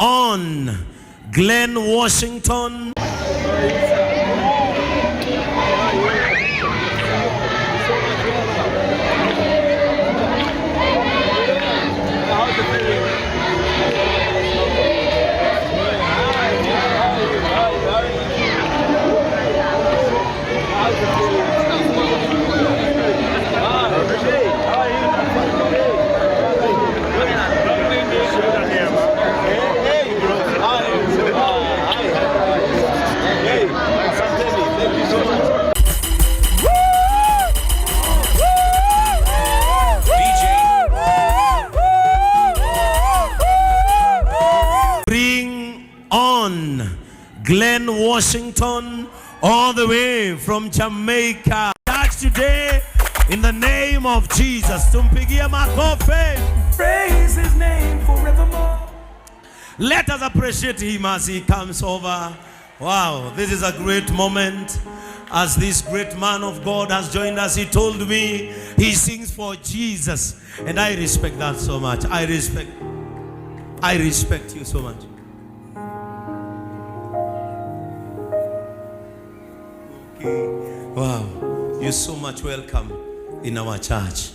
on Glen Washington. Glen Washington, all the way from Jamaica. Church today, in the name of Jesus. Tumpigie makofi. Praise his name forevermore. Let us appreciate him as he comes over. Wow, this is a great moment. As this great man of God has joined us, he told me he sings for Jesus. And I respect that so much. I respect you so much. Wow, you're so much welcome in our church.